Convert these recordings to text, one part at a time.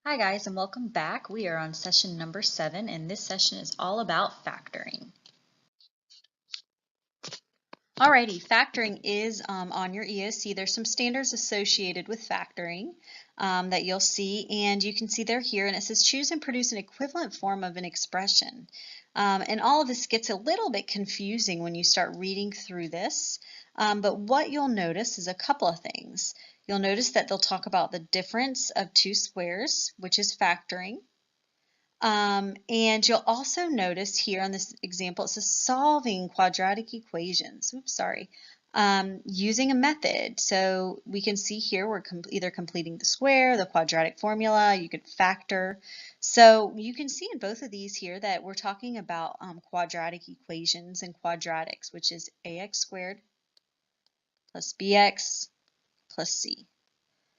Hi guys and welcome back. We are on session number 7 and this session is all about factoring. Alrighty, factoring is on your EOC. There's some standards associated with factoring that you'll see, and you can see they're here, and it says choose and produce an equivalent form of an expression. And all of this gets a little bit confusing when you start reading through this, but what you'll notice is a couple of things. You'll notice that they'll talk about the difference of two squares, which is factoring. And you'll also notice here on this example, it says solving quadratic equations. Oops, sorry. Using a method. So we can see here we're either completing the square, the quadratic formula, you could factor. So you can see in both of these here that we're talking about quadratic equations and quadratics, which is ax squared plus bx plus c.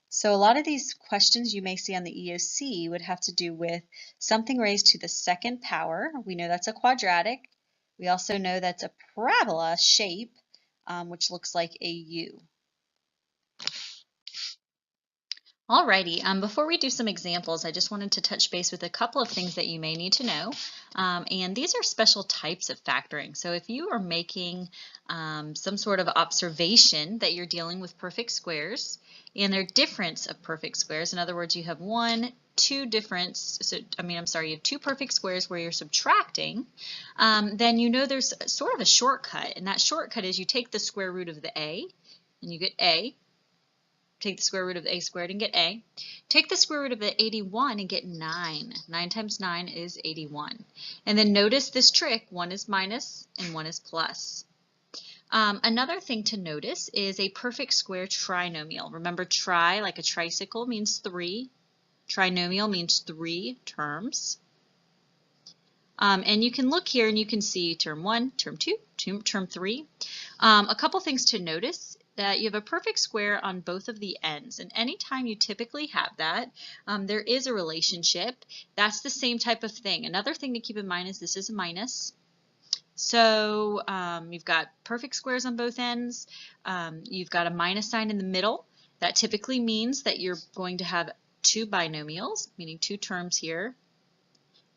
So a lot of these questions you may see on the EOC would have to do with something raised to the second power. We know that's a quadratic. We also know that's a parabola shape, which looks like a U. Alrighty, before we do some examples, I just wanted to touch base with a couple of things that you may need to know. And these are special types of factoring. So if you are making some sort of observation that you're dealing with perfect squares and their difference of perfect squares, in other words, you have two perfect squares where you're subtracting, then you know there's sort of a shortcut. And that shortcut is you take the square root of the A and you get A. Take the square root of a squared and get a. Take the square root of the 81 and get 9. 9 times 9 is 81. And then notice this trick, one is minus and one is plus. Another thing to notice is a perfect square trinomial. Remember, tri, like a tricycle, means 3. Trinomial means 3 terms. And you can look here and you can see term 1, term 2, term 3. A couple things to notice. That you have a perfect square on both of the ends, and anytime you typically have that, there is a relationship. That's the same type of thing. Another thing to keep in mind is this is a minus. So you've got perfect squares on both ends. You've got a minus sign in the middle. That typically means that you're going to have two binomials, meaning two terms here,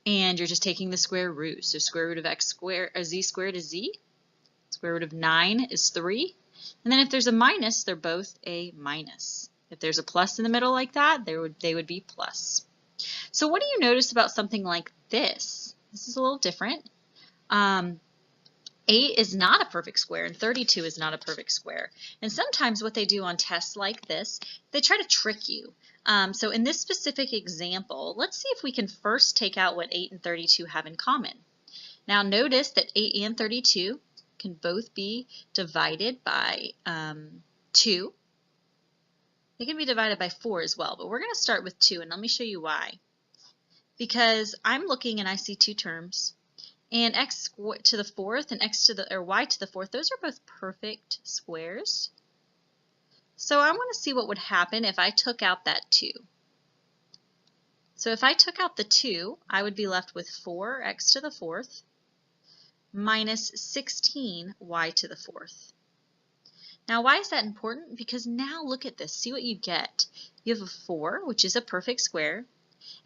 and you're just taking the square root. So square root of x squared, z squared is z. Square root of 9 is 3. And then if there's a minus, they're both a minus. If there's a plus in the middle like that, they would be plus. So what do you notice about something like this? This is a little different. 8 is not a perfect square and 32 is not a perfect square. And sometimes what they do on tests like this, they try to trick you. So in this specific example, let's see if we can first take out what 8 and 32 have in common. Now notice that 8 and 32 can both be divided by 2. They can be divided by 4 as well, but we're going to start with 2, and let me show you why. Because I'm looking and I see two terms, and x to the fourth and y to the fourth, those are both perfect squares. So I want to see what would happen if I took out that 2. So if I took out the 2, I would be left with 4x to the fourth minus 16y to the fourth. Now why is that important? Because now look at this. See what you get. You have a 4, which is a perfect square,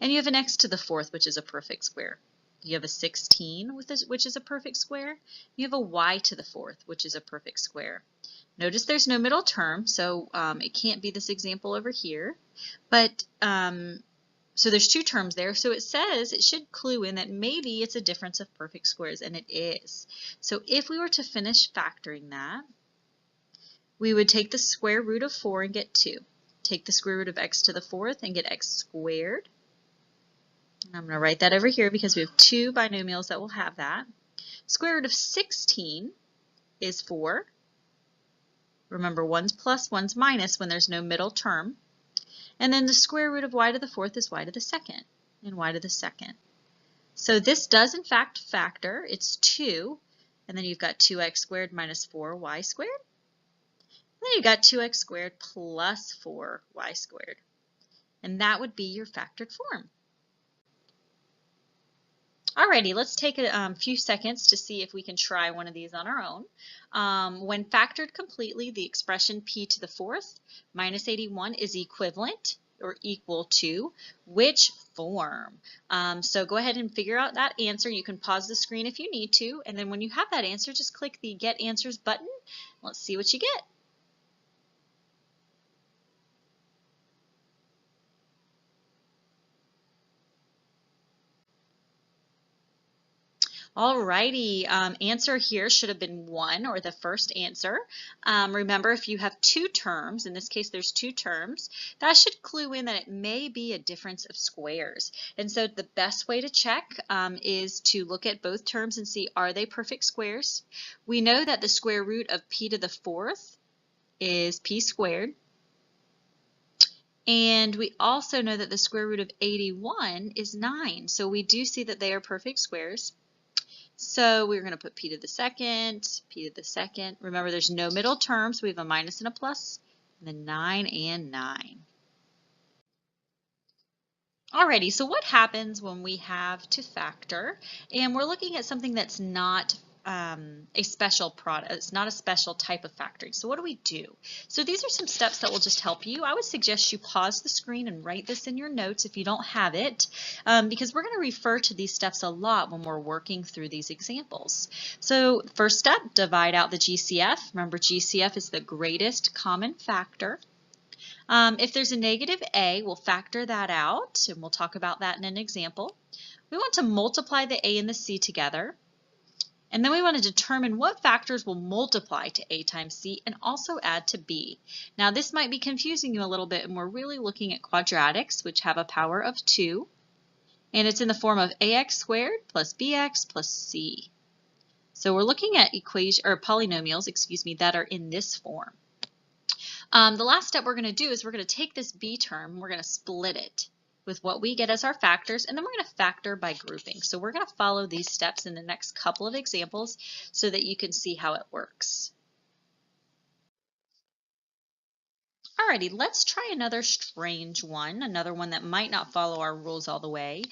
and you have an x to the fourth, which is a perfect square. You have a 16, which is a perfect square. You have a y to the fourth, which is a perfect square. Notice there's no middle term, so it can't be this example over here. But so there's two terms there, so it says, it should clue in that maybe it's a difference of perfect squares, and it is. So if we were to finish factoring that, we would take the square root of 4 and get 2. Take the square root of x to the fourth and get x squared. And I'm going to write that over here because we have two binomials that will have that. Square root of 16 is 4. Remember, one's plus, one's minus when there's no middle term. And then the square root of y to the fourth is y to the second, and y to the second. So this does in fact factor. It's 2, and then you've got 2x squared minus 4y squared. And then you've got 2x squared plus 4y squared. And that would be your factored form. Alrighty, let's take a few seconds to see if we can try one of these on our own. When factored completely, the expression p to the fourth minus 81 is equivalent or equal to which form? So go ahead and figure out that answer. You can pause the screen if you need to, and then when you have that answer, just click the Get Answers button. Let's see what you get. Alrighty, answer here should have been 1, or the first answer. Remember, if you have two terms, in this case there's two terms, that should clue in that it may be a difference of squares. And so the best way to check is to look at both terms and see, are they perfect squares? We know that the square root of p to the 4th is p squared. And we also know that the square root of 81 is 9. So we do see that they are perfect squares. So we're going to put p to the second, p to the second. Remember, there's no middle terms. We have a minus and a plus, and then 9 and 9. Alrighty, so what happens when we have to factor and we're looking at something that's not a special product, it's not a special type of factoring. So what do we do? So these are some steps that will just help you. I would suggest you pause the screen and write this in your notes if you don't have it, because we're going to refer to these steps a lot when we're working through these examples. So first step, divide out the GCF. Remember, GCF is the greatest common factor. If there's a negative a, we'll factor that out, and we'll talk about that in an example. We want to multiply the a and the c together, and then we want to determine what factors will multiply to a times c and also add to b. Now this might be confusing you a little bit, and we're really looking at quadratics, which have a power of 2, and it's in the form of ax squared plus bx plus c. So we're looking at polynomials, that are in this form. The last step we're going to do is we're going to take this b term and we're going to split it with what we get as our factors, and then we're going to factor by grouping. So we're going to follow these steps in the next couple of examples so that you can see how it works. Alrighty, let's try another strange one, another one that might not follow our rules all the way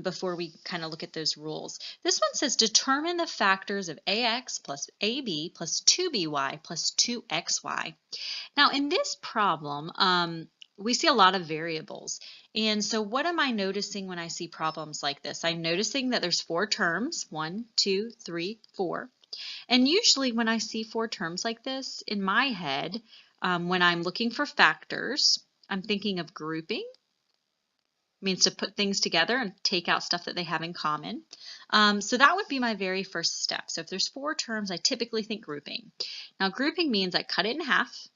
before we kind of look at those rules. This one says determine the factors of ax plus ab plus 2by plus 2xy. Now in this problem, we see a lot of variables. And so what am I noticing when I see problems like this? I'm noticing that there's 4 terms, 1, 2, 3, 4. And usually when I see 4 terms like this, in my head, when I'm looking for factors, I'm thinking of grouping. It means to put things together and take out stuff that they have in common. So that would be my very first step. So if there's 4 terms, I typically think grouping. Now grouping means I cut it in half,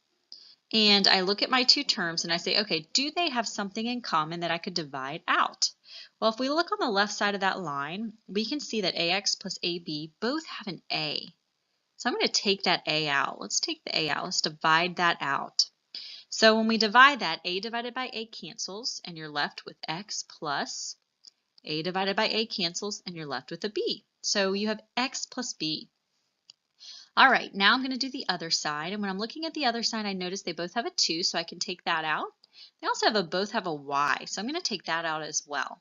and I look at my 2 terms and I say, okay, do they have something in common that I could divide out? Well, if we look on the left side of that line, we can see that ax plus ab both have an a. So I'm going to take that a out. Let's take the a out. Let's divide that out. So when we divide that, a divided by a cancels, and you're left with x plus a divided by a cancels, and you're left with a b. So you have x plus b. All right, now I'm going to do the other side, and when I'm looking at the other side, I notice they both have a 2, so I can take that out. They also both have a y, so I'm going to take that out as well.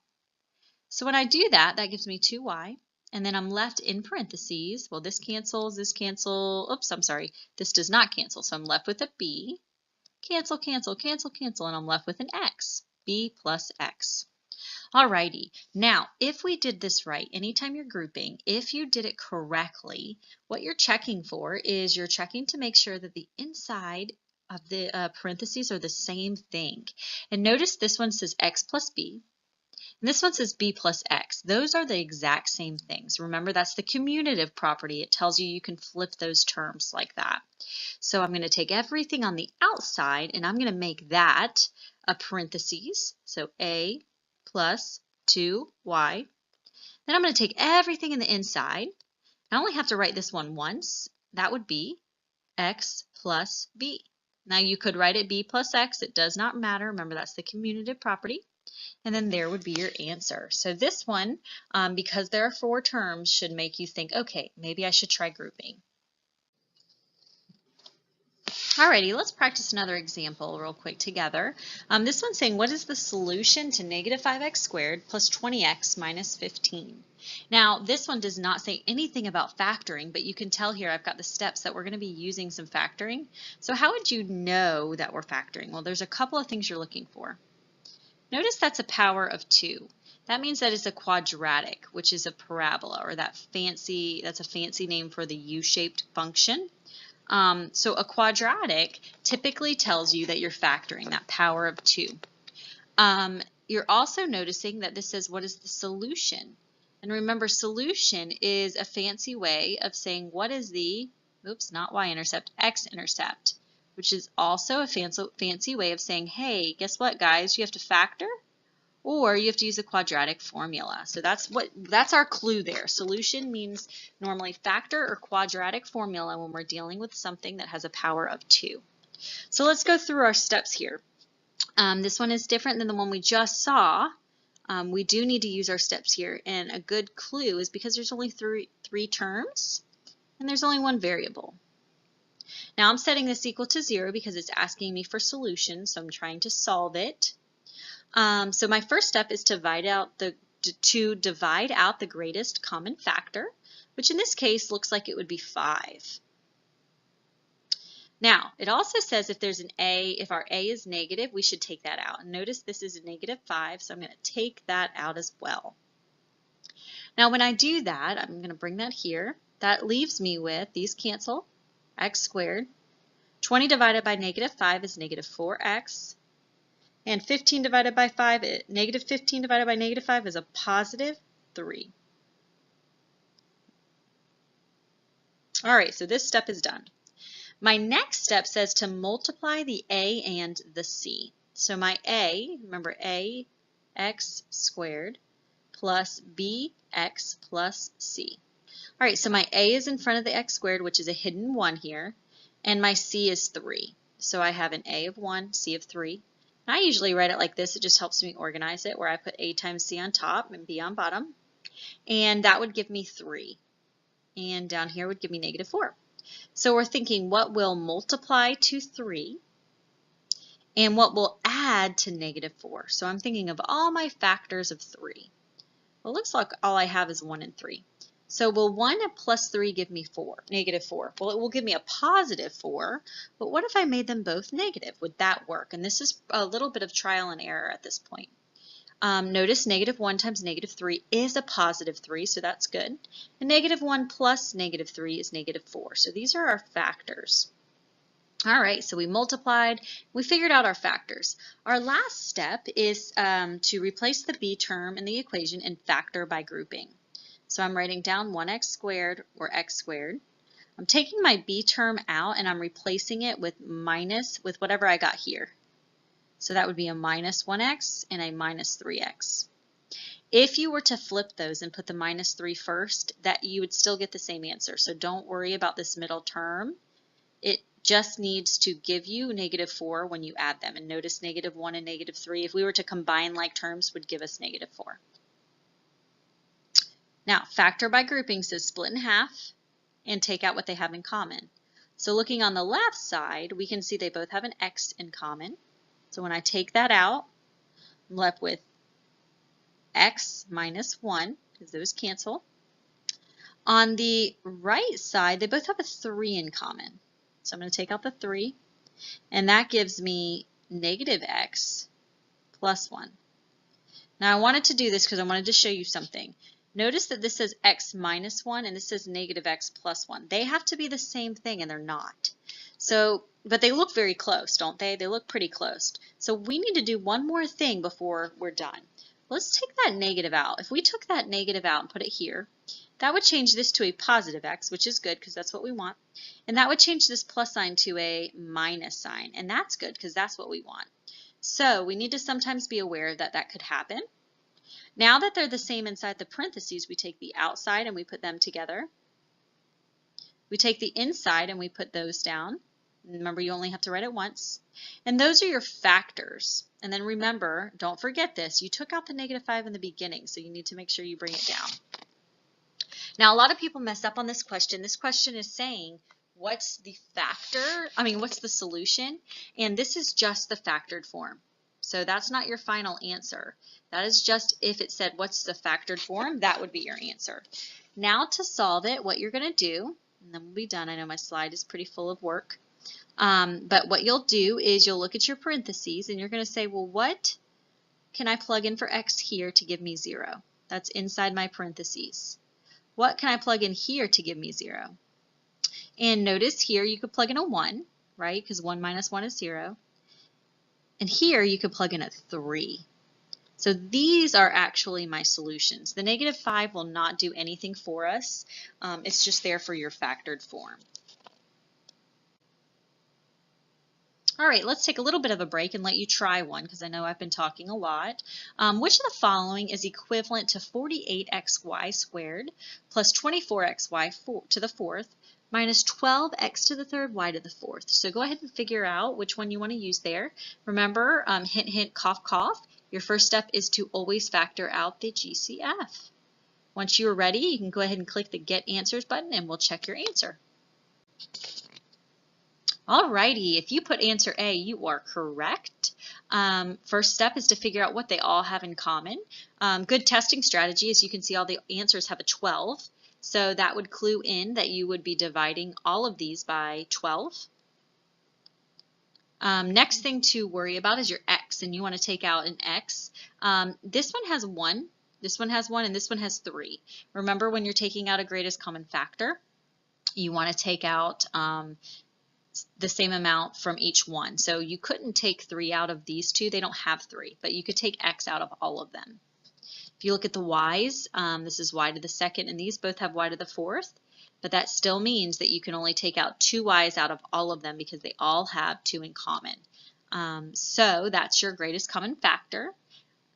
So when I do that, that gives me 2y, and then I'm left in parentheses. Well, this cancels, oops, I'm sorry, this does not cancel, so I'm left with a b. Cancel, cancel, cancel, cancel, and I'm left with an x, b plus x. Alrighty, now if we did this right, anytime you're grouping, if you did it correctly, what you're checking for is you're checking to make sure that the inside of the parentheses are the same thing. And notice this one says x plus b, and this one says b plus x. Those are the exact same things. Remember, that's the commutative property. It tells you you can flip those terms like that. So I'm going to take everything on the outside, and I'm going to make that a parentheses. So a plus 2y. Then I'm going to take everything in the inside. I only have to write this one once. That would be x plus b. Now you could write it b plus x. It does not matter. Remember, that's the commutative property. And then there would be your answer. So this one, because there are 4 terms, should make you think, okay, maybe I should try grouping. Alrighty, let's practice another example real quick together. This one's saying, what is the solution to negative 5x squared plus 20x minus 15? Now, this one does not say anything about factoring, but you can tell here I've got the steps that we're going to be using some factoring. So how would you know that we're factoring? Well, there's a couple of things you're looking for. Notice that's a power of 2. That means that it's a quadratic, which is a parabola, or that's a fancy name for the U-shaped function. So a quadratic typically tells you that you're factoring that power of 2. You're also noticing that this says, what is the solution? And remember, solution is a fancy way of saying what is the, oops, not y-intercept, x-intercept, which is also a fancy way of saying, hey, guess what, guys? You have to factor, or you have to use a quadratic formula. So that's our clue there. Solution means normally factor or quadratic formula when we're dealing with something that has a power of 2. So let's go through our steps here. This one is different than the one we just saw. We do need to use our steps here, and a good clue is because there's only three terms and there's only one variable. Now I'm setting this equal to 0 because it's asking me for solution, so I'm trying to solve it. So my first step is to divide out the greatest common factor, which in this case looks like it would be 5. Now, it also says if there's an a, if our a is negative, we should take that out. And notice this is a negative 5, so I'm going to take that out as well. Now, when I do that, I'm going to bring that here. That leaves me with, these cancel, x squared. 20 divided by negative 5 is negative 4x. And 15 divided by 5, negative 15 divided by negative 5 is a positive 3. All right, so this step is done. My next step says to multiply the a and the c. So my a, remember a, x squared plus bx plus c. All right, so my a is in front of the x squared, which is a hidden 1 here, and my c is 3. So I have an a of 1, c of 3. I usually write it like this. It just helps me organize it, where I put a times c on top and b on bottom. And that would give me 3. And down here would give me negative 4. So we're thinking what will multiply to 3 and what will add to negative 4. So I'm thinking of all my factors of 3. Well, it looks like all I have is 1 and 3. So will 1 plus 3 give me negative 4? Well, it will give me a positive 4, but what if I made them both negative? Would that work? And this is a little bit of trial and error at this point. Notice negative 1 times negative 3 is a positive 3, so that's good. And negative 1 plus negative 3 is negative 4. So these are our factors. All right, so we multiplied. We figured out our factors. Our last step is to replace the b term in the equation and factor by grouping. So I'm writing down 1x squared or x squared. I'm taking my b term out and I'm replacing it with whatever I got here. So that would be a minus 1x and a minus 3x. If you were to flip those and put the minus 3 first, that you would still get the same answer. So don't worry about this middle term. It just needs to give you negative 4 when you add them. And notice negative 1 and negative 3, if we were to combine like terms, would give us negative 4. Now, factor by grouping says split in half and take out what they have in common. So looking on the left side, we can see they both have an x in common. So when I take that out, I'm left with x minus 1, because those cancel. On the right side, they both have a 3 in common. So I'm going to take out the 3, and that gives me negative x plus 1. Now I wanted to do this because I wanted to show you something. Notice that this says x minus 1 and this says negative x plus 1. They have to be the same thing, and they're not. So, but they look very close, don't they? They look pretty close. So we need to do one more thing before we're done. Let's take that negative out. If we took that negative out and put it here, that would change this to a positive x, which is good because that's what we want. And that would change this plus sign to a minus sign, and that's good because that's what we want. So we need to sometimes be aware that that could happen. Now that they're the same inside the parentheses, we take the outside and we put them together. We take the inside and we put those down. Remember, you only have to write it once. And those are your factors. And then remember, don't forget this, you took out the negative 5 in the beginning, so you need to make sure you bring it down. Now, a lot of people mess up on this question. This question is saying, what's the what's the solution? And this is just the factored form. So that's not your final answer. That is just if it said what's the factored form, that would be your answer. Now to solve it, what you're going to do, and then we'll be done. I know my slide is pretty full of work. But what you'll do is you'll look at your parentheses and you're going to say, well, what can I plug in for x here to give me 0? That's inside my parentheses. What can I plug in here to give me 0? And notice here you could plug in a 1, right? Because 1 minus 1 is 0. And here you could plug in a 3. So these are actually my solutions. The -5 will not do anything for us. It's just there for your factored form. All right, let's take a little bit of a break and let you try one because I know I've been talking a lot. Which of the following is equivalent to 48xy squared plus 24xy to the fourth minus 12x to the third y to the fourth? So go ahead and figure out which one you want to use there. Remember, hint, hint, cough, cough. Your first step is to always factor out the GCF. Once you are ready, you can go ahead and click the Get Answers button and we'll check your answer. Alrighty, if you put answer A, you are correct. First step is to figure out what they all have in common. Good testing strategy is you can see all the answers have a 12. So that would clue in that you would be dividing all of these by 12. Next thing to worry about is your x, and you want to take out an x. This one has 1, this one has 1, and this one has 3. Remember, when you're taking out a greatest common factor, you want to take out the same amount from each one. So you couldn't take 3 out of these two. They don't have 3, but you could take x out of all of them. If you look at the y's, this is y to the second, and these both have y to the fourth, but that still means that you can only take out 2 y's out of all of them because they all have 2 in common. So that's your greatest common factor.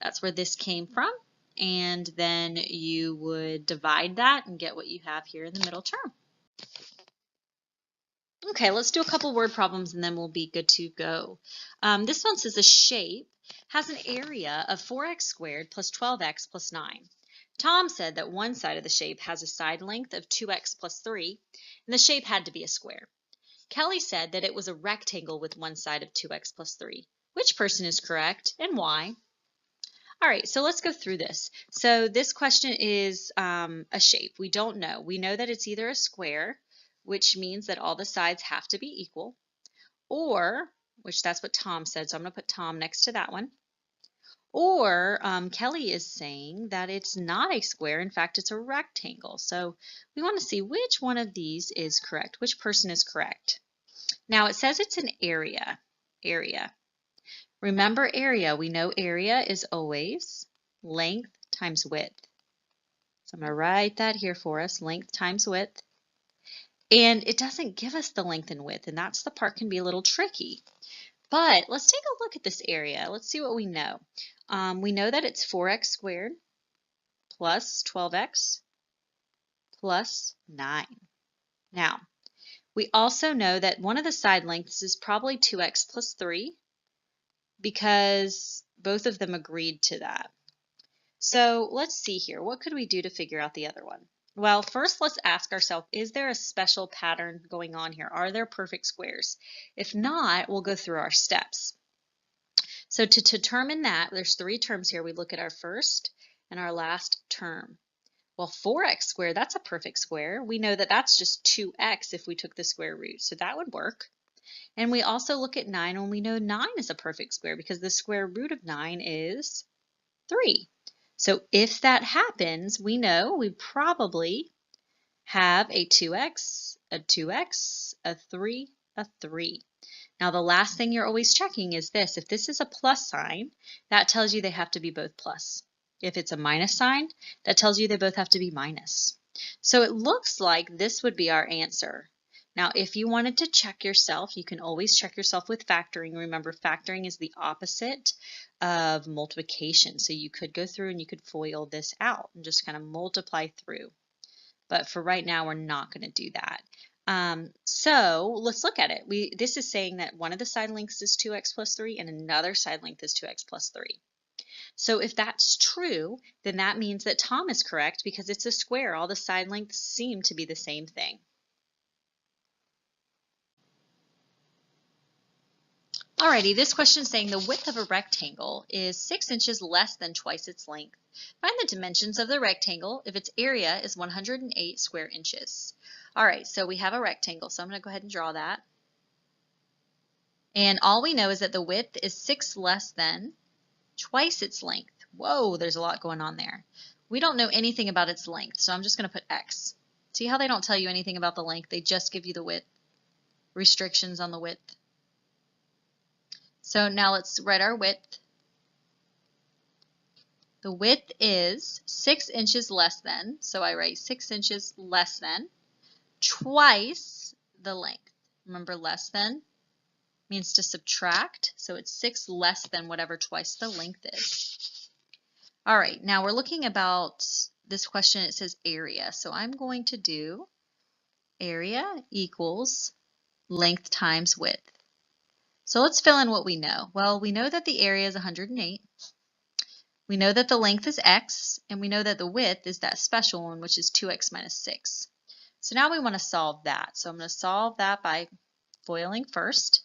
That's where this came from, and then you would divide that and get what you have here in the middle term. Okay, let's do a couple word problems and then we'll be good to go. This one says a shape has an area of 4x squared plus 12x plus 9. Tom said that one side of the shape has a side length of 2x plus 3, and the shape had to be a square. Kelly said that it was a rectangle with one side of 2x plus 3. Which person is correct and why? All right, so let's go through this. So this question is a shape. We don't know. We know that it's either a square, which means that all the sides have to be equal, or, which that's what Tom said, so I'm going to put Tom next to that one, or Kelly is saying that it's not a square, in fact it's a rectangle. So we want to see which one of these is correct, which person is correct. Now it says it's an area. Remember area, we know area is always length times width. So I'm going to write that here for us, length times width. And it doesn't give us the length and width, and that's the part can be a little tricky. But let's take a look at this area. Let's see what we know. We know that it's 4x squared plus 12x plus 9. Now, we also know that one of the side lengths is probably 2x plus 3 because both of them agreed to that. So let's see here. What could we do to figure out the other one? Well, first let's ask ourselves, is there a special pattern going on here? Are there perfect squares? If not, we'll go through our steps. So to determine that, there's 3 terms here. We look at our first and our last term. Well, 4x squared, that's a perfect square. We know that that's just 2x if we took the square root, so that would work. And we also look at 9 when we know 9 is a perfect square because the square root of 9 is 3. So if that happens, we know we probably have a 2x, a 2x, a 3, a 3. Now the last thing you're always checking is this. If this is a plus sign, that tells you they have to be both plus. If it's a minus sign, that tells you they both have to be minus. So it looks like this would be our answer. Now if you wanted to check yourself, you can always check yourself with factoring. Remember, factoring is the opposite of multiplication. So you could go through and you could FOIL this out and just kind of multiply through. But for right now, we're not going to do that. So let's look at it. This is saying that one of the side lengths is 2x plus 3 and another side length is 2x plus 3. So if that's true, then that means that Tom is correct because it's a square. All the side lengths seem to be the same thing. Alrighty, this question is saying the width of a rectangle is 6 inches less than twice its length. Find the dimensions of the rectangle if its area is 108 square inches. Alright, so we have a rectangle, so I'm going to go ahead and draw that. And all we know is that the width is 6 less than twice its length. Whoa, there's a lot going on there. We don't know anything about its length, so I'm just going to put x. See how they don't tell you anything about the length, they just give you the width, restrictions on the width. So now let's write our width. The width is 6 inches less than, so I write 6 inches less than, twice the length. Remember, less than means to subtract, so it's 6 less than whatever twice the length is. All right, now we're looking about this question. It says area, so I'm going to do area equals length times width. So let's fill in what we know. Well, we know that the area is 108. We know that the length is x, and we know that the width is that special one, which is 2x minus 6. So now we want to solve that. So I'm going to solve that by FOILing first,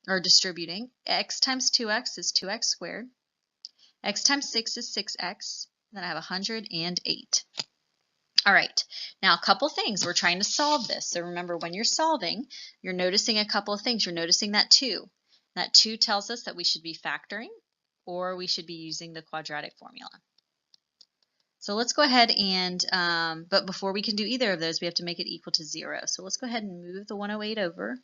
or distributing. X times 2x is 2x squared. X times 6 is 6x. Then I have 108. All right, now a couple things. We're trying to solve this. So remember, when you're solving, you're noticing a couple of things. You're noticing that 2. That 2 tells us that we should be factoring, or we should be using the quadratic formula. So let's go ahead and, but before we can do either of those, we have to make it equal to 0. So let's go ahead and move the 108 over.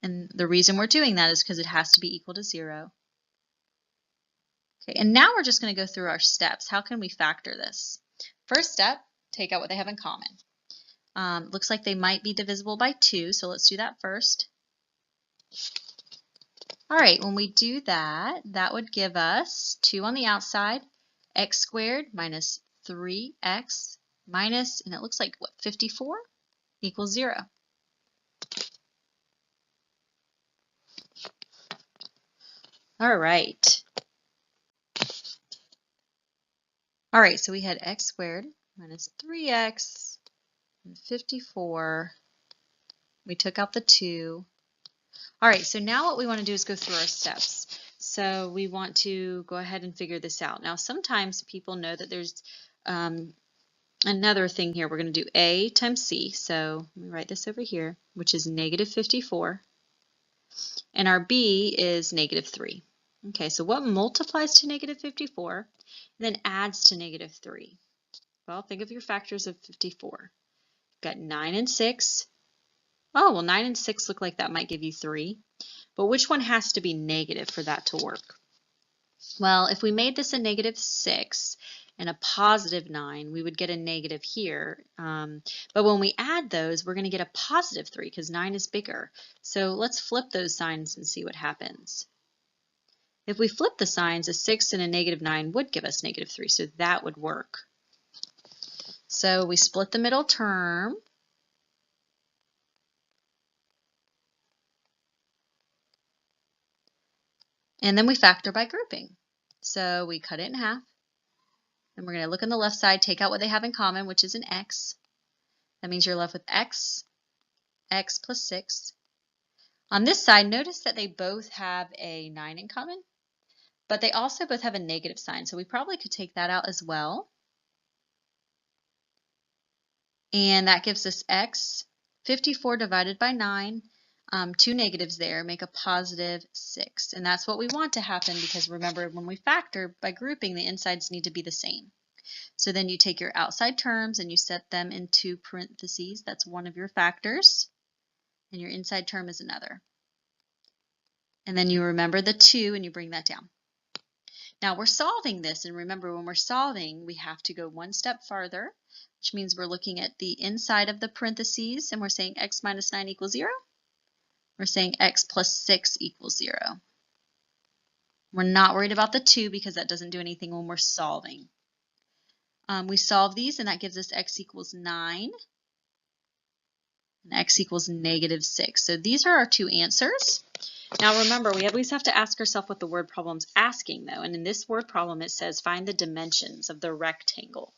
And the reason we're doing that is because it has to be equal to 0. Okay, and now we're just going to go through our steps. How can we factor this? First step, take out what they have in common. Looks like they might be divisible by 2, so let's do that first. All right, when we do that, that would give us 2 on the outside, x squared minus 3x minus, and it looks like, what, 54 equals 0. All right. All right, so we had x squared minus 3x and 54. We took out the 2. All right, so now what we want to do is go through our steps. So we want to go ahead and figure this out. Now, sometimes people know that there's another thing here. We're going to do a times c. So let me write this over here, which is negative 54. And our b is negative 3. Okay, so what multiplies to negative 54 and then adds to negative 3? Well, think of your factors of 54. You've got 9 and 6. Oh, well, 9 and 6 look like that might give you 3. But which one has to be negative for that to work? Well, if we made this a negative 6 and a positive 9, we would get a negative here. But when we add those, we're going to get a positive 3 because 9 is bigger. So let's flip those signs and see what happens. If we flip the signs, a 6 and a negative 9 would give us negative 3, so that would work. So we split the middle term. And then we factor by grouping. So we cut it in half. And we're going to look on the left side, take out what they have in common, which is an x. That means you're left with x plus 6. On this side, notice that they both have a 9 in common, but they also both have a negative sign, so we probably could take that out as well. And that gives us x. 54 divided by 9, 2 negatives there, make a positive 6. And that's what we want to happen because remember, when we factor by grouping, the insides need to be the same. So then you take your outside terms and you set them into parentheses. That's one of your factors. And your inside term is another. And then you remember the 2 and you bring that down. Now we're solving this, and remember, when we're solving, we have to go one step farther, which means we're looking at the inside of the parentheses, and we're saying x minus 9 equals 0. We're saying x plus 6 equals 0. We're not worried about the 2 because that doesn't do anything when we're solving. We solve these, and that gives us x equals 9, and x equals negative 6. So these are our two answers. Now remember, we always have to ask ourselves what the word problem's asking, though. And in this word problem, it says find the dimensions of the rectangle.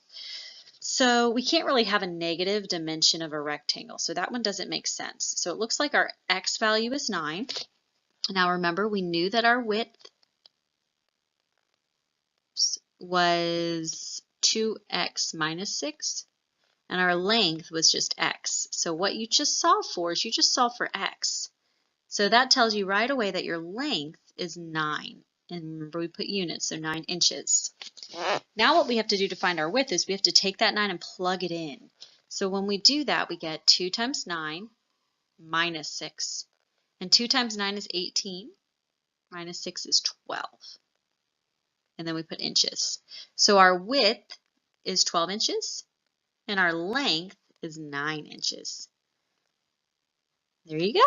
So we can't really have a negative dimension of a rectangle, so that one doesn't make sense. So it looks like our x value is 9. Now remember, we knew that our width was 2x minus 6, and our length was just x. So what you just solve for is you just solve for x. So that tells you right away that your length is 9. And remember, we put units, so 9 inches. Now what we have to do to find our width is we have to take that 9 and plug it in. So when we do that, we get 2 times 9 minus 6. And 2 times 9 is 18. Minus 6 is 12. And then we put inches. So our width is 12 inches, and our length is 9 inches. There you go.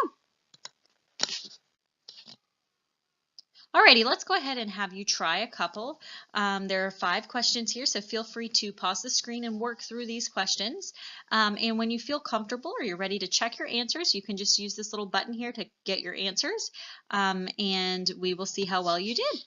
Alrighty, let's go ahead and have you try a couple. There are 5 questions here, so feel free to pause the screen and work through these questions. And when you feel comfortable or you're ready to check your answers, you can just use this little button here to get your answers, and we will see how well you did.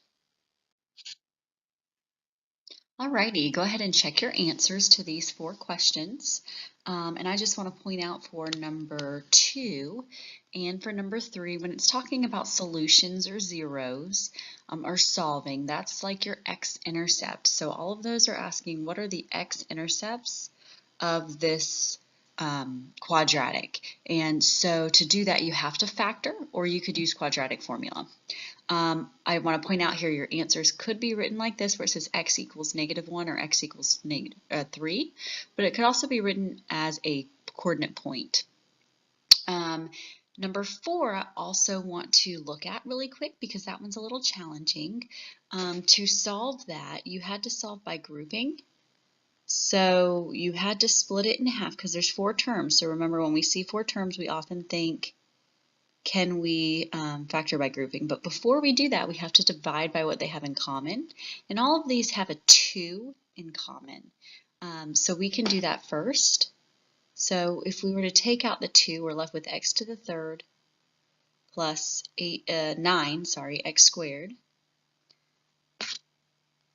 Alrighty, go ahead and check your answers to these 4 questions. And I just want to point out for number 2 and for number 3, when it's talking about solutions or zeros or solving, that's like your x-intercepts. So all of those are asking what are the x-intercepts of this quadratic. And so to do that, you have to factor, or you could use quadratic formula. I want to point out here your answers could be written like this, where it says x equals -1 or x equals 3, but it could also be written as a coordinate point. Number 4, I also want to look at really quick because that one's a little challenging. To solve that, you had to solve by grouping. So you had to split it in half because there's 4 terms. So remember, when we see 4 terms, we often think, can we factor by grouping? But before we do that, we have to divide by what they have in common. And all of these have a 2 in common. So we can do that first. So if we were to take out the 2, we're left with x to the 3rd plus 9, x squared,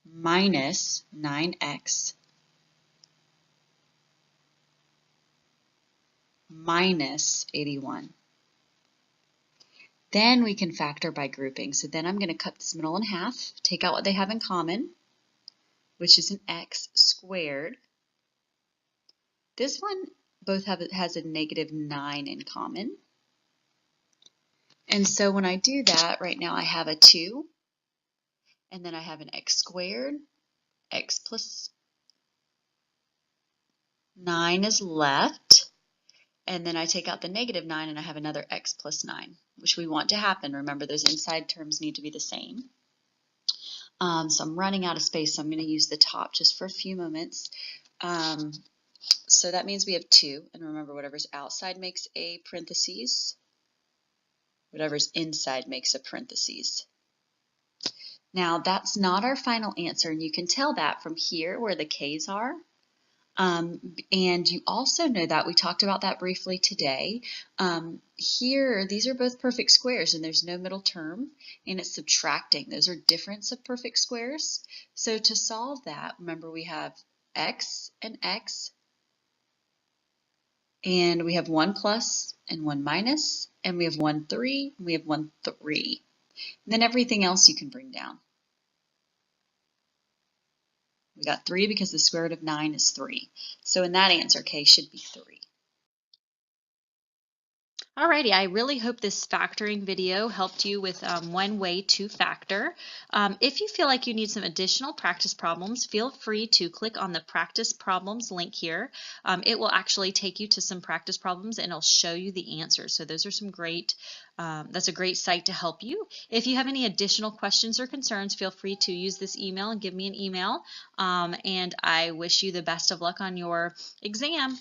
minus 9x minus 81. Then we can factor by grouping. So then I'm going to cut this middle in half, take out what they have in common, which is an x squared. This one has a -9 in common. And so when I do that, right now I have a 2, and then I have an x squared, x plus 9 is left, and then I take out the -9 and I have another x plus 9, which we want to happen. Remember, those inside terms need to be the same. So I'm running out of space, so I'm going to use the top just for a few moments. So that means we have 2, and remember, whatever's outside makes a parentheses. Whatever's inside makes a parentheses. Now, that's not our final answer, and you can tell that from here where the k's are. And you also know that we talked about that briefly today. Here, these are both perfect squares, and there's no middle term, and it's subtracting. Those are difference of perfect squares. So to solve that, remember, we have x and x, and we have 1 plus and 1 minus, and we have 1, 3, and we have 1, 3. And then everything else you can bring down. We got 3 because the square root of 9 is 3. So in that answer, k should be 3. Alrighty, I really hope this factoring video helped you with one way to factor. If you feel like you need some additional practice problems, feel free to click on the practice problems link here. It will actually take you to some practice problems and it'll show you the answers. So those are some great, that's a great site to help you. If you have any additional questions or concerns, feel free to use this email and give me an email. And I wish you the best of luck on your exam.